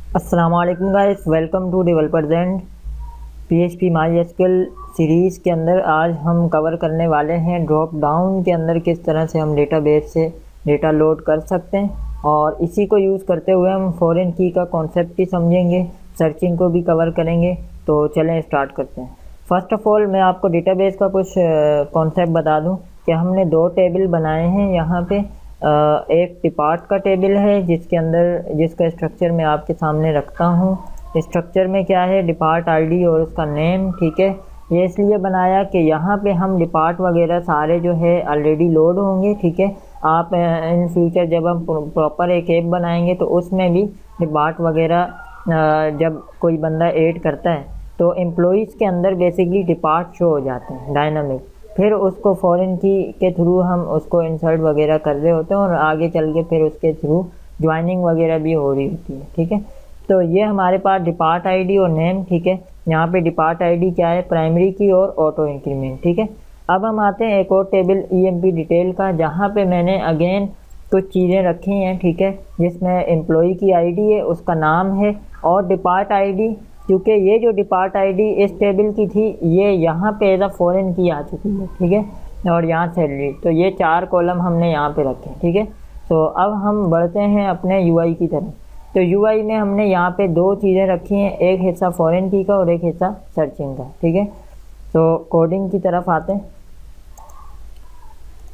अस्सलामुअलैकुम guys, welcome to developers and PHP MySQL series के अंदर आज हम कवर करने वाले हैं ड्रॉप डाउन के अंदर किस तरह से हम डेटाबेस से डेटा लोड कर सकते हैं। और इसी को यूज़ करते हुए हम फॉरेन की का कॉन्सेप्ट भी समझेंगे, सर्चिंग को भी कवर करेंगे। तो चलें स्टार्ट करते हैं। फ़र्स्ट ऑफ़ ऑल मैं आपको डेटाबेस का कुछ कॉन्सेप्ट बता दूं कि हमने दो टेबल बनाए हैं यहाँ पे। एक डिपार्ट का टेबल है जिसका स्ट्रक्चर मैं आपके सामने रखता हूँ। स्ट्रक्चर में क्या है, डिपार्ट आईडी और उसका नेम। ठीक है, ये इसलिए बनाया कि यहाँ पे हम डिपार्ट वगैरह सारे जो है ऑलरेडी लोड होंगे। ठीक है, आप इन फ्यूचर जब हम प्रॉपर एक ऐप बनाएंगे तो उसमें भी डिपार्ट वगैरह जब कोई बंदा ऐड करता है तो एम्प्लॉइज़ के अंदर बेसिकली डिपार्ट शो हो जाते हैं डायनामिक। फिर उसको फॉरेन की के थ्रू हम उसको इंसर्ट वगैरह कर रहे होते हैं और आगे चल के फिर उसके थ्रू ज्वाइनिंग वगैरह भी हो रही होती है। ठीक है, तो ये हमारे पास डिपार्ट आईडी और नेम। ठीक है, यहाँ पे डिपार्ट आईडी क्या है, प्राइमरी की और ऑटो इंक्रीमेंट। ठीक है, अब हम आते हैं एक और टेबल ईएमपी डिटेल का, जहाँ पे मैंने अगेन कुछ चीज़ें रखी हैं। ठीक है, जिसमें एम्प्लॉई की आईडी है, उसका नाम है और डिपार्ट आईडी, क्योंकि ये जो डिपार्ट आईडी इस टेबल की थी ये यहाँ पे एज अ फॉरेन की आ चुकी है। ठीक है, और यहाँ सैलरी, तो ये 4 कॉलम हमने यहाँ पे रखे। ठीक है, तो अब हम बढ़ते हैं अपने यूआई की तरफ। तो यूआई में हमने यहाँ पे 2 चीज़ें रखी हैं, एक हिस्सा फॉरेन की का और एक हिस्सा सर्चिंग का। ठीक है, तो कोडिंग की तरफ आते हैं।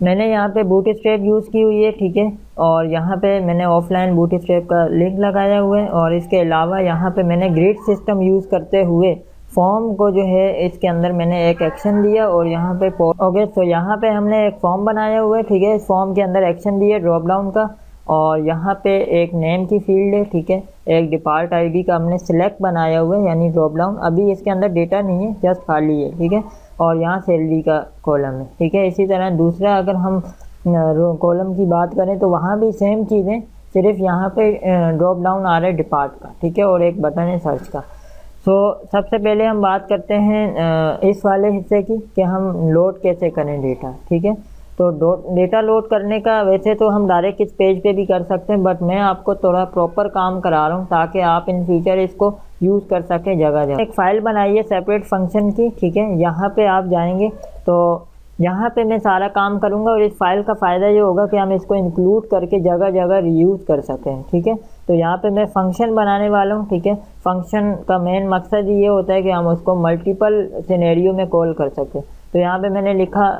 मैंने यहाँ पे बूटस्ट्रैप यूज़ की हुई है। ठीक है, और यहाँ पे मैंने ऑफलाइन बूटस्ट्रैप का लिंक लगाया हुआ है और इसके अलावा यहाँ पे मैंने ग्रिड सिस्टम यूज़ करते हुए फॉर्म को जो है इसके अंदर मैंने एक एक्शन दिया और यहाँ पे ओके, तो यहाँ पे हमने एक फॉर्म बनाया हुआ है। ठीक है, इस फॉर्म के अंदर एक्शन दिया ड्रॉप डाउन का और यहाँ पे एक नेम की फील्ड है। ठीक है, एक डिपार्ट आईडी का हमने सिलेक्ट बनाया हुआ है यानी ड्रॉप डाउन। अभी इसके अंदर डेटा नहीं है, जस्ट खाली है। ठीक है, और यहाँ सैलरी का कॉलम है। ठीक है, इसी तरह दूसरा अगर हम कॉलम की बात करें तो वहाँ भी सेम चीज़ें, सिर्फ यहाँ पे ड्रॉप डाउन आ रहा है डिपार्ट का। ठीक है, और एक बटन है सर्च का। तो सबसे पहले हम बात करते हैं इस वाले हिस्से की कि हम लोड कैसे करें डेटा। ठीक है, तो डेटा लोड करने का वैसे तो हम डायरेक्ट इस पेज पे भी कर सकते हैं, बट मैं आपको थोड़ा प्रॉपर काम करा रहा हूँ ताकि आप इन फ्यूचर इसको यूज़ कर सकें जगह जगह। एक फ़ाइल बनाइए सेपरेट फंक्शन की। ठीक है, यहाँ पे आप जाएंगे तो यहाँ पे मैं सारा काम करूँगा और इस फाइल का फ़ायदा ये होगा कि हम इसको इंक्लूड करके जगह जगह रीयूज़ कर सकें। ठीक है, तो यहाँ पे मैं फ़ंक्शन बनाने वाला हूँ। ठीक है, फ़ंक्शन का मेन मकसद ये होता है कि हम उसको मल्टीपल सिनेरियो में कॉल कर सकें। तो यहाँ पे मैंने लिखा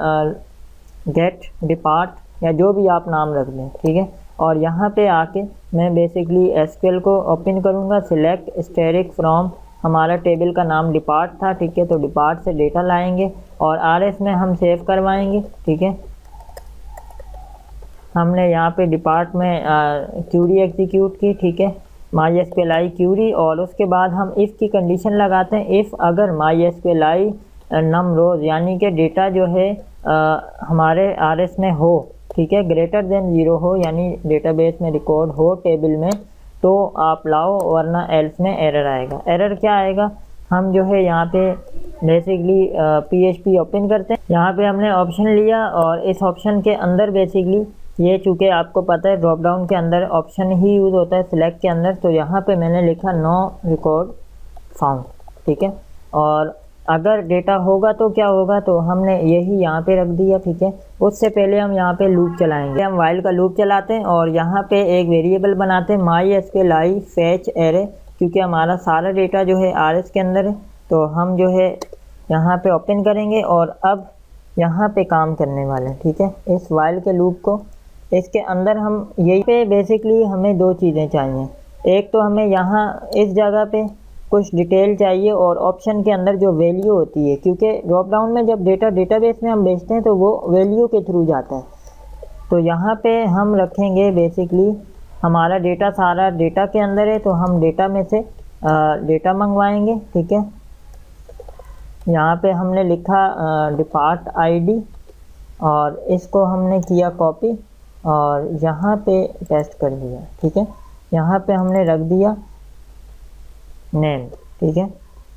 गेट डिपार्ट या जो भी आप नाम रख दें। ठीक है, और यहाँ पे आके मैं बेसिकली एसक्यूएल को ओपन करूँगा, सिलेक्ट स्टैटिक फ्रॉम, हमारा टेबल का नाम डिपार्ट था। ठीक है, तो डिपार्ट से डेटा लाएंगे और आरएस में हम सेव करवाएंगे। ठीक है, हमने यहाँ पे डिपार्ट में क्यूरी एग्जीक्यूट की। ठीक है, MySQLi क्यूरी, और उसके बाद हम इफ़ की कंडीशन लगाते हैं। इफ़ अगर MySQLi नम रोज यानी कि डेटा जो है हमारे आरएस में हो, ठीक है, ग्रेटर देन 0 हो यानी डेटाबेस में रिकॉर्ड हो टेबल में, तो आप लाओ, वरना एल्स में एरर आएगा। एरर क्या आएगा, हम जो है यहाँ पे बेसिकली PHP ओपन करते हैं। यहाँ पे हमने ऑप्शन लिया और इस ऑप्शन के अंदर बेसिकली ये चूँकि आपको पता है ड्रॉप डाउन के अंदर ऑप्शन ही यूज़ होता है सिलेक्ट के अंदर, तो यहाँ पे मैंने लिखा नो रिकॉर्ड फाउंड। ठीक है, और अगर डेटा होगा तो क्या होगा, तो हमने यही यहाँ पे रख दिया। ठीक है, उससे पहले हम यहाँ पे लूप चलाएंगे। हम वाइल का लूप चलाते हैं और यहाँ पे एक वेरिएबल बनाते हैं MySQLi फैच एरे, क्योंकि हमारा सारा डेटा जो है आरएस के अंदर है। तो हम जो है यहाँ पे ओपन करेंगे और अब यहाँ पे काम करने वाले हैं। ठीक है, इस वाइल के लूप को, इसके अंदर हम यही पे बेसिकली हमें 2 चीज़ें चाहिए। एक तो हमें यहाँ इस जगह पे कुछ डिटेल चाहिए और ऑप्शन के अंदर जो वैल्यू होती है, क्योंकि ड्रॉप डाउन में जब डेटा डेटाबेस में हम भेजते हैं तो वो वैल्यू के थ्रू जाता है। तो यहाँ पे हम रखेंगे बेसिकली हमारा डेटा सारा डेटा के अंदर है, तो हम डेटा में से डेटा मंगवाएंगे। ठीक है, यहाँ पे हमने लिखा डिपार्ट आईडी और इसको हमने किया कॉपी और यहाँ पे पेस्ट कर दिया। ठीक है, यहाँ पे हमने रख दिया नेम। ठीक है,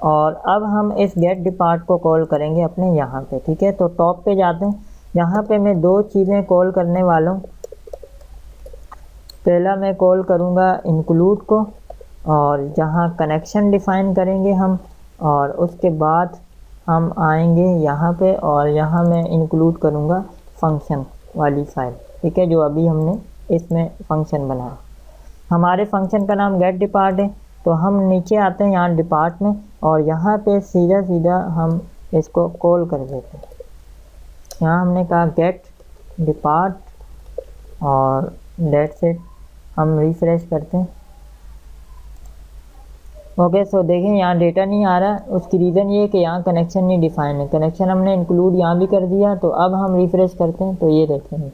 और अब हम इस गेट डिपार्ट को कॉल करेंगे अपने यहाँ पे। ठीक है, तो टॉप पे जाते हैं। यहाँ पे मैं 2 चीज़ें कॉल करने वाला हूँ। पहला मैं कॉल करूँगा इंक्लूड को और जहाँ कनेक्शन डिफ़ाइन करेंगे हम, और उसके बाद हम आएंगे यहाँ पे और यहाँ मैं इंक्लूड करूँगा फंक्शन वाली फाइल, ठीक है, जो अभी हमने इसमें फंक्शन बनाया। हमारे फंक्शन का नाम गेट डिपार्ट है, तो हम नीचे आते हैं यहाँ डिपार्ट में और यहाँ पे सीधा सीधा हम इसको कॉल कर देते हैं। यहाँ हमने कहा गेट डिपार्ट और डेट्स इट। हम रिफ्रेश करते हैं। ओके, सो देखें यहाँ डेटा नहीं आ रहा। उसकी रीज़न ये है कि यहाँ कनेक्शन नहीं डिफाइन है। कनेक्शन हमने इंक्लूड यहाँ भी कर दिया। तो अब हम रिफ्रेश करते हैं तो ये देखेंगे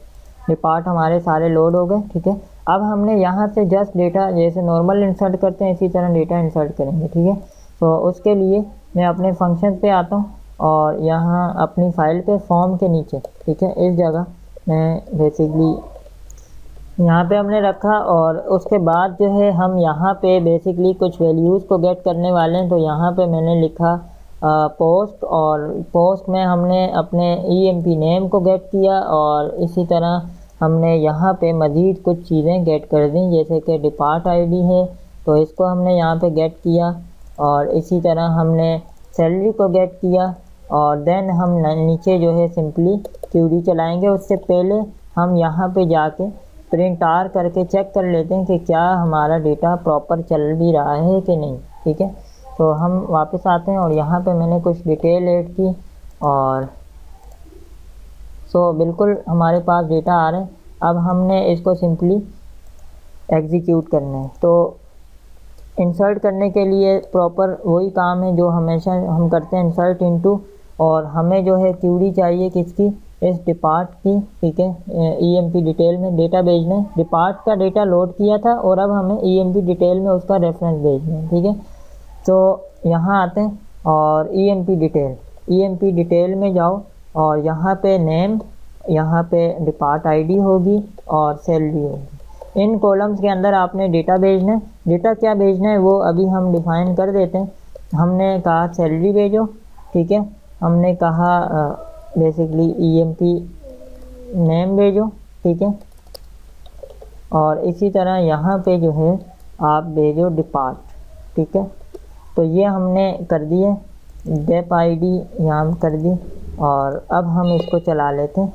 डिपार्ट हमारे सारे लोड हो गए, ठीक है। अब हमने यहाँ से जस्ट डेटा जैसे नॉर्मल इंसर्ट करते हैं इसी तरह डेटा इंसर्ट करेंगे, ठीक है। तो उसके लिए मैं अपने फंक्शन पे आता हूँ और यहाँ अपनी फ़ाइल पे फॉर्म के नीचे, ठीक है, इस जगह मैं बेसिकली यहाँ पे हमने रखा और उसके बाद जो है हम यहाँ पे बेसिकली कुछ वैल्यूज़ को गेट करने वाले हैं। तो यहाँ पे मैंने लिखा पोस्ट, और पोस्ट में हमने अपने EMP नेम को गेट किया और इसी तरह हमने यहाँ पे मज़ीद कुछ चीज़ें गेट कर दी, जैसे कि डिपार्ट ID है तो इसको हमने यहाँ पे गेट किया, और इसी तरह हमने सैलरी को गेट किया, और देन हम नीचे जो है सिंपली क्यूरी चलाएँगे। उससे पहले हम यहाँ पे जाके प्रिंट आर करके चेक कर लेते हैं कि क्या हमारा डेटा प्रॉपर चल भी रहा है कि नहीं, ठीक है। तो हम वापस आते हैं और यहाँ पे मैंने कुछ डिटेल ऐड की और बिल्कुल हमारे पास डेटा आ रहा है। अब हमने इसको सिंपली एग्जीक्यूट करना है। तो इंसर्ट करने के लिए प्रॉपर वही काम है जो हमेशा हम करते हैं, इंसर्ट इनटू, और हमें जो है क्यूरी चाहिए किसकी, इस डिपार्ट की, ठीक है। EMP डिटेल में डेटा भेजना है। डिपार्ट का डेटा लोड किया था और अब हमें EMP डिटेल में उसका रेफरेंस भेजना है, ठीक है। तो यहाँ आते हैं और EMP डिटेल में जाओ और यहाँ पे नेम, यहाँ पे डिपार्ट ID होगी और सैलरी होगी। इन कॉलम्स के अंदर आपने डेटा भेजना है। डेटा क्या भेजना है वो अभी हम डिफाइन कर देते हैं। हमने कहा सैलरी भेजो, ठीक है। हमने कहा बेसिकली EMP नेम भेजो, ठीक है। और इसी तरह यहाँ पे जो है आप भेजो डिपार्ट, ठीक है। तो ये हमने कर दिए, डेप ID यहाँ कर दी, और अब हम इसको चला लेते हैं।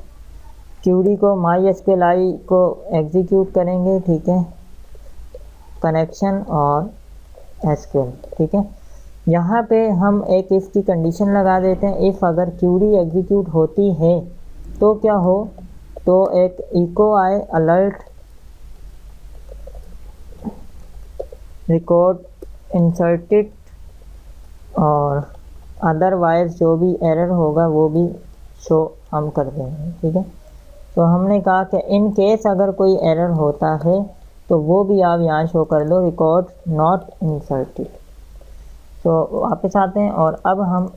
क्यूरी को MySQL को एग्जीक्यूट करेंगे, ठीक है, कनेक्शन और SQL, ठीक है। यहाँ पे हम एक इफ़ की कंडीशन लगा देते हैं। इफ़ अगर क्यूरी एग्जीक्यूट होती है तो क्या हो, तो एक इको आए अलर्ट रिकॉर्ड इंसर्टेड, और अदरवाइज जो भी एरर होगा वो भी शो हम कर देंगे, ठीक है। तो हमने कहा कि इन केस अगर कोई एरर होता है तो वो भी आप यहाँ शो कर दो, रिकॉर्ड नॉट इंसर्टेड। तो वापस आते हैं और अब हम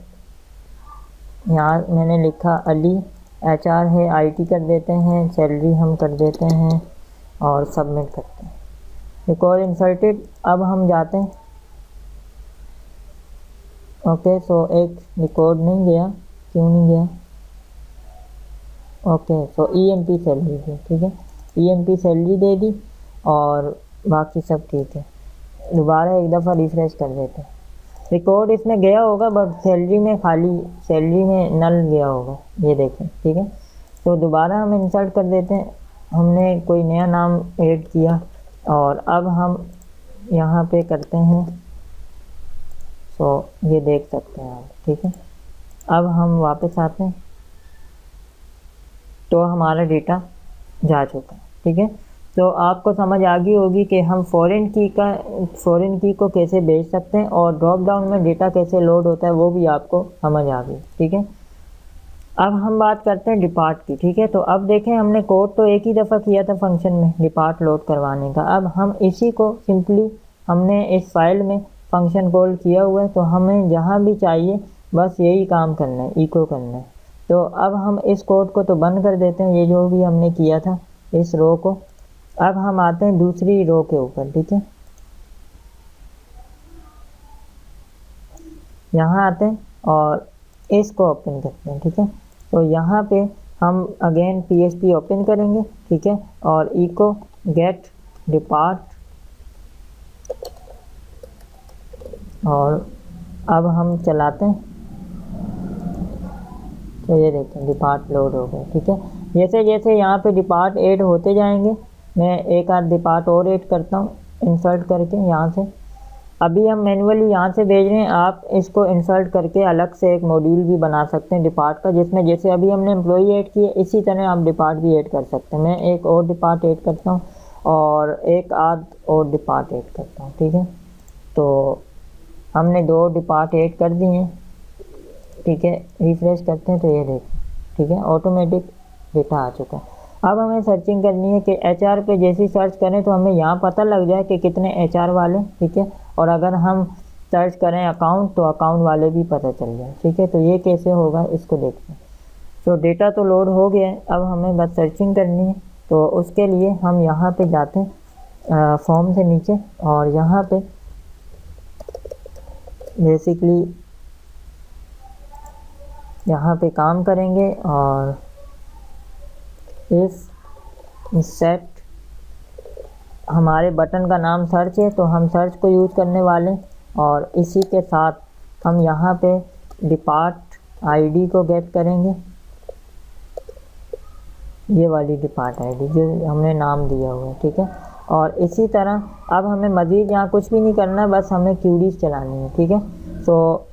यहाँ मैंने लिखा अली, HR है, IT कर देते हैं, सैलरी हम कर देते हैं और सबमिट करते हैं। Record inserted. अब हम जाते हैं, ओके। सो एक रिकॉर्ड नहीं गया, क्यों नहीं गया, ओके। सो EMP सैलरी थी, ठीक है, EMP सैलरी दे दी और बाकी सब ठीक है। दोबारा एक दफ़ा रिफ्रेश कर देते हैं। रिकॉर्ड इसमें गया होगा बट सैलरी में खाली, सैलरी में नल गया होगा, ये देखें, ठीक है। तो दोबारा हम इंसर्ट कर देते हैं। हमने कोई नया नाम ऐड किया और अब हम यहाँ पे करते हैं। ये देख सकते हैं आप, ठीक है। अब हम वापस आते हैं तो हमारा डेटा जा चुका है, ठीक है। तो आपको समझ आ गई होगी कि हम फॉरेन की को कैसे भेज सकते हैं और ड्रॉप डाउन में डेटा कैसे लोड होता है वो भी आपको समझ आ गई, ठीक है। अब हम बात करते हैं डिपार्ट की, ठीक है। तो अब देखें हमने कोड तो एक ही दफ़ा किया था फंक्शन में डिपार्ट लोड करवाने का। अब हम इसी को सिंपली हमने इस फाइल में फंक्शन कॉल किया हुआ है, तो हमें जहाँ भी चाहिए बस यही काम करना है, इको करना है। तो अब हम इस कोड को तो बंद कर देते हैं, ये जो भी हमने किया था इस रो को। अब हम आते हैं दूसरी रो के ऊपर, ठीक है। यहाँ आते हैं और इसको ओपन करते हैं, ठीक है। तो यहाँ पे हम अगेन PHP ओपन करेंगे, ठीक है, और इको गेट डिपार्ट और अब हम चलाते हैं तो ये देखें डिपार्ट लोड हो गया। ठीक है, जैसे जैसे यहाँ पे डिपार्ट ऐड होते जाएंगे, मैं एक आध डिपार्ट और ऐड करता हूँ इंसर्ट करके यहाँ से। अभी हम मैनुअली यहाँ से भेज रहे हैं, आप इसको इंसर्ट करके अलग से एक मॉड्यूल भी बना सकते हैं डिपार्ट का, जिसमें जैसे अभी हमने एम्प्लॉई ऐड किए इसी तरह आप डिपार्ट भी ऐड कर सकते हैं। मैं एक और डिपार्ट ऐड करता हूँ और एक आध और डिपार्ट ऐड करता हूँ। ठीक है, तो हमने 2 डिपार्ट ऐड कर दिए हैं। ठीक है, रिफ्रेश करते हैं तो ये देखें, ठीक है, ऑटोमेटिक डेटा आ चुका है। अब हमें सर्चिंग करनी है कि एचआर पे जैसी सर्च करें तो हमें यहाँ पता लग जाए कि कितने एचआर वाले। ठीक है, और अगर हम सर्च करें अकाउंट तो अकाउंट वाले भी पता चल जाए। ठीक है, तो ये कैसे होगा इसको देखते हैं। तो डेटा तो लोड हो गया है, अब हमें बस सर्चिंग करनी है। तो उसके लिए हम यहाँ पे जाते हैं फॉर्म से नीचे, और यहाँ पे बेसिकली यहाँ पे काम करेंगे और इफ सेट, हमारे बटन का नाम सर्च है तो हम सर्च को यूज़ करने वाले, और इसी के साथ हम यहाँ पे डिपार्ट आईडी को गेट करेंगे, ये वाली डिपार्ट आईडी जो हमने नाम दिया हुआ है। ठीक है, और इसी तरह अब हमें मज़ीद यहाँ कुछ भी नहीं करना, बस हमें क्यूरीज चलानी है। ठीक है, तो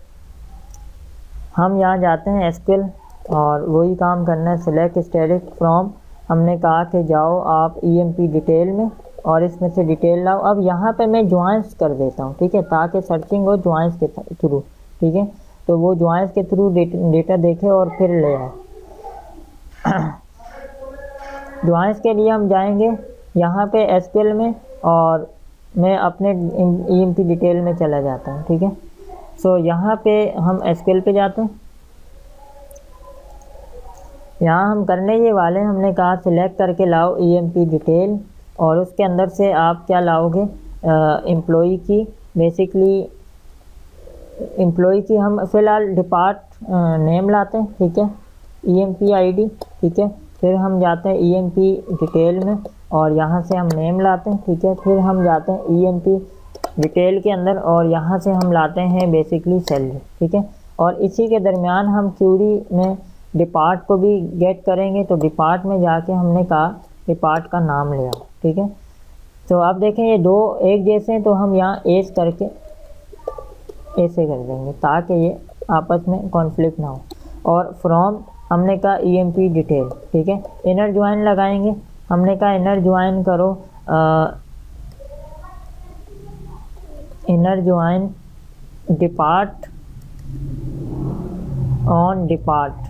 हम यहाँ जाते हैं एसक्यूएल और वही काम करना है, सिलेक्ट स्टैटिक फ्रॉम। हमने कहा कि जाओ आप ईएमपी डिटेल में और इसमें से डिटेल लाओ। अब यहाँ पे मैं ज्वाइंस कर देता हूँ, ठीक है, ताकि सर्चिंग हो ज्वाइंस के थ्रू। ठीक है, तो वो ज्वाइंस के थ्रू डेटा देखे और फिर ले आए। ज्वाइंस के लिए हम जाएंगे यहाँ पे एसक्यूएल में, और मैं अपने ईएमपी डिटेल में चला जाता हूँ। ठीक है, सो यहाँ पे हम एसक्यूएल पे जाते हैं। यहाँ हम करने ये वाले, हमने कहा सिलेक्ट करके लाओ ईएमपी डिटेल, और उसके अंदर से आप क्या लाओगे, एम्प्लॉई की। बेसिकली एम्प्लॉई की हम फ़िलहाल डिपार्ट नेम लाते हैं। ठीक है, ईएमपी आईडी। ठीक है, फिर हम जाते हैं ईएमपी डिटेल में और यहाँ से हम नेम लाते हैं। ठीक है, फिर हम जाते हैं ईएमपी डिटेल के अंदर और यहाँ से हम लाते हैं बेसिकली सैलरी। ठीक है, और इसी के दरमियान हम क्यूरी में डिपार्ट को भी गेट करेंगे। तो डिपार्ट में जाके हमने कहा डिपार्ट का नाम ले आओ। ठीक है, तो आप देखें ये दो एक जैसे हैं, तो हम यहाँ एस करके ऐसे कर देंगे ताकि ये आपस में कॉन्फ्लिक्ट ना हो। और फ्रॉम हमने कहा ईएमपी डिटेल। ठीक है, इनर ज्वाइन लगाएंगे, हमने कहा इनर ज्वाइन करो, inner join depart on depart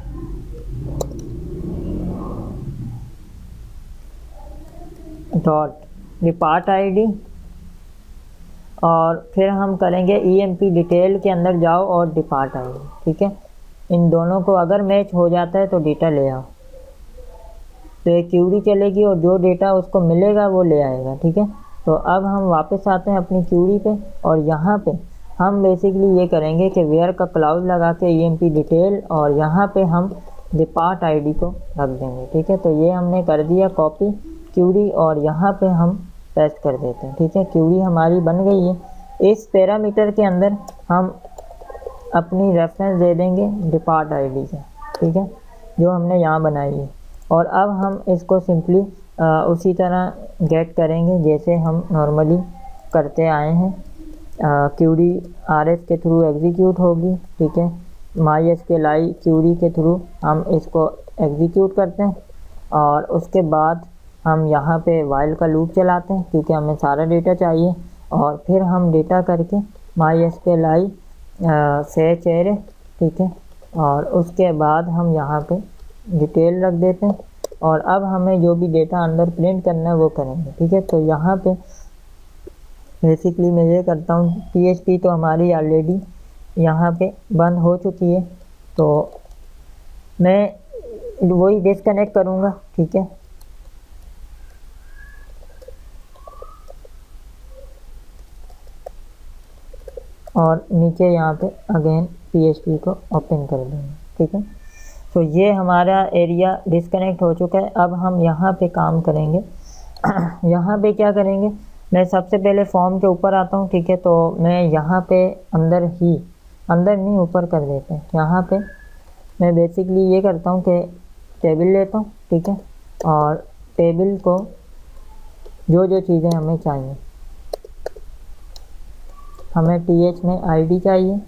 dot depart ID, और फिर हम करेंगे ईएमपी डिटेल के अंदर जाओ और डिपार्ट आईडी। ठीक है, इन दोनों को अगर मैच हो जाता है तो डेटा ले आओ, तो एक क्यूरी चलेगी और जो डेटा उसको मिलेगा वो ले आएगा। ठीक है, तो अब हम वापस आते हैं अपनी क्यूरी पे और यहाँ पे हम बेसिकली ये करेंगे कि वेयर का क्लाउज लगा के ईएमपी डिटेल और यहाँ पे हम डिपार्ट आईडी को रख देंगे। ठीक है, तो ये हमने कर दिया कॉपी क्यूरी और यहाँ पे हम पेस्ट कर देते हैं। ठीक है, क्यूरी हमारी बन गई है। इस पैरामीटर के अंदर हम अपनी रेफरेंस दे देंगे डिपार्ट आईडी का। ठीक है, जो हमने यहाँ बनाई है, और अब हम इसको सिंपली उसी तरह गेट करेंगे जैसे हम नॉर्मली करते आए हैं। क्यूरी आरएस के थ्रू एग्जीक्यूट होगी। ठीक है, MySQL क्यूरी के थ्रू हम इसको एग्जीक्यूट करते हैं और उसके बाद हम यहाँ पे वाइल का लूप चलाते हैं क्योंकि हमें सारा डेटा चाहिए, और फिर हम डेटा करके MySQL फेच एरे। ठीक है, और उसके बाद हम यहाँ पे डिटेल रख देते हैं और अब हमें जो भी डेटा अंदर प्रिंट करना है वो करेंगे। ठीक है, तो यहाँ पे बेसिकली मैं ये करता हूँ, PHP तो हमारी ऑलरेडी यहाँ पे बंद हो चुकी है, तो मैं वही डिस्कनेक्ट करूँगा। ठीक है, और नीचे यहाँ पे अगेन PHP को ओपन कर देंगे। ठीक है, तो ये हमारा एरिया डिस्कनेक्ट हो चुका है। अब हम यहाँ पे काम करेंगे। यहाँ पे क्या करेंगे, मैं सबसे पहले फॉर्म के ऊपर आता हूँ, ठीक है। तो मैं यहाँ पे अंदर नहीं ऊपर कर देते हैं। यहाँ पे मैं बेसिकली ये करता हूँ कि टेबल लेता हूँ, ठीक है। और टेबल को जो जो चीज़ें हमें चाहिए, हमें TH में ID चाहिए,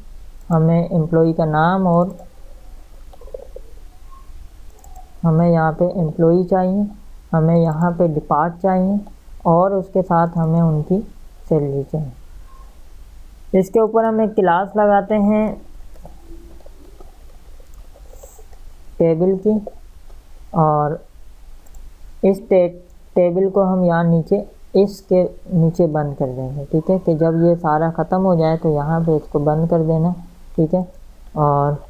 हमें एम्प्लॉई का नाम, और हमें यहाँ पे एम्प्लॉई चाहिए, हमें यहाँ पे डिपार्ट चाहिए, और उसके साथ हमें उनकी सैलरी चाहिए। इसके ऊपर हम एक क्लास लगाते हैं टेबल की, और इस टेबल को हम यहाँ नीचे इसके नीचे बंद कर देंगे, ठीक है। कि जब ये सारा ख़त्म हो जाए तो यहाँ पे इसको बंद कर देना, ठीक है। और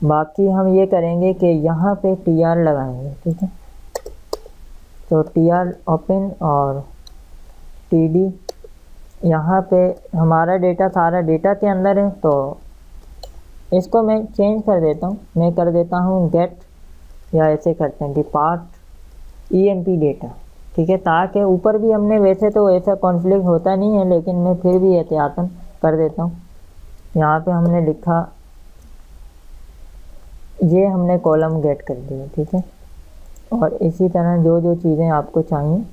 बाकी हम ये करेंगे कि यहाँ पे TR लगाएंगे, ठीक है। तो TR ओपन और TD, यहाँ पे हमारा डेटा सारा डेटा के अंदर है। तो इसको मैं चेंज कर देता हूँ, मैं कर देता हूँ गेट, या ऐसे करते हैं डिपार्ट EMP डेटा, ठीक है। ताकि ऊपर भी हमने वैसे तो ऐसा कॉन्फ्लिक्ट होता नहीं है, लेकिन मैं फिर भी एहतियातन कर देता हूँ। यहाँ पे हमने लिखा, ये हमने कॉलम गेट कर दिया, ठीक है। और इसी तरह जो जो चीज़ें आपको चाहिए,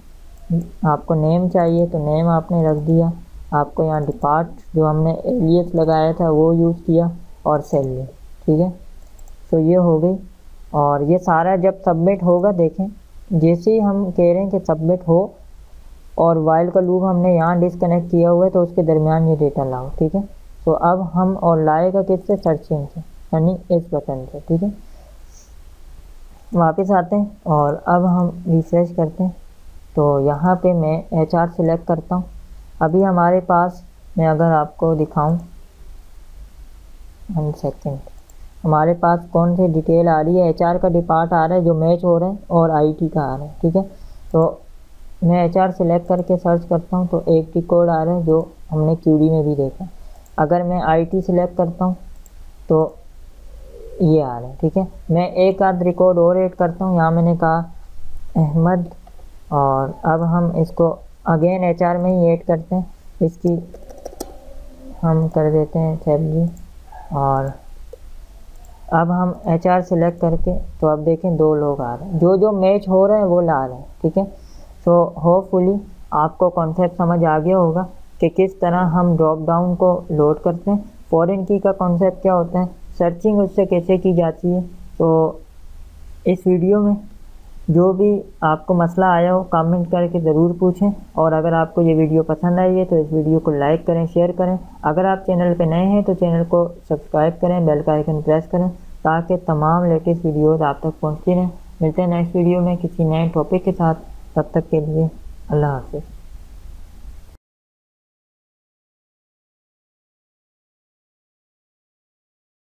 आपको नेम चाहिए तो नेम आपने रख दिया, आपको यहाँ डिपार्ट जो हमने एलियस लगाया था वो यूज़ किया, और सैलरी, ठीक है। तो ये हो गई। और ये सारा जब सबमिट होगा, देखें जैसे ही हम कह रहे हैं कि सबमिट हो, और वाइल का लूप हमने यहाँ डिसकनेक्ट किया हुआ है, तो उसके दरमियान ये डेटा लाओ, ठीक है। तो अब हम और लाएगा किससे, सर्चिंग से, यानी इस बटन से, ठीक है। वापस आते हैं और अब हम रिफ्रेश करते हैं। तो यहाँ पे मैं HR सिलेक्ट करता हूँ। अभी हमारे पास, मैं अगर आपको दिखाऊं, 1 सेकेंड, हमारे पास कौन सी डिटेल आ रही है, HR का डिपार्ट आ रहा है जो मैच हो रहा है, और IT का आ रहा है, ठीक है। तो मैं HR सिलेक्ट करके सर्च करता हूँ, तो एक रिकॉर्ड आ रहा है जो हमने QD में भी देखा। अगर मैं IT सिलेक्ट करता हूँ तो ये आ रहा है, ठीक है। मैं एक आध रिकॉर्ड और ऐड करता हूँ, यहाँ मैंने कहा अहमद, और अब हम इसको अगेन HR में ही ऐड करते हैं। इसकी हम कर देते हैं सैलरी, और अब हम HR सिलेक्ट करके, तो अब देखें 2 लोग आ रहे हैं, जो जो मैच हो रहे हैं वो ला रहे हैं, ठीक है। तो होपफुली आपको कॉन्सेप्ट समझ आ गया होगा कि किस तरह हम ड्रॉप डाउन को लोड करते हैं। फॉरेन की का कॉन्सेप्ट क्या होता है, सर्चिंग उससे कैसे की जाती है। तो इस वीडियो में जो भी आपको मसला आया हो कमेंट करके ज़रूर पूछें, और अगर आपको ये वीडियो पसंद आई है तो इस वीडियो को लाइक करें, शेयर करें। अगर आप चैनल पे नए हैं तो चैनल को सब्सक्राइब करें, बेल का आइकन प्रेस करें, ताकि तमाम लेटेस्ट वीडियोस आप तक पहुंचती रहें। मिलते हैं नेक्स्ट वीडियो में किसी नए टॉपिक के साथ, तब तक के लिए अल्लाह हाफ़िज़।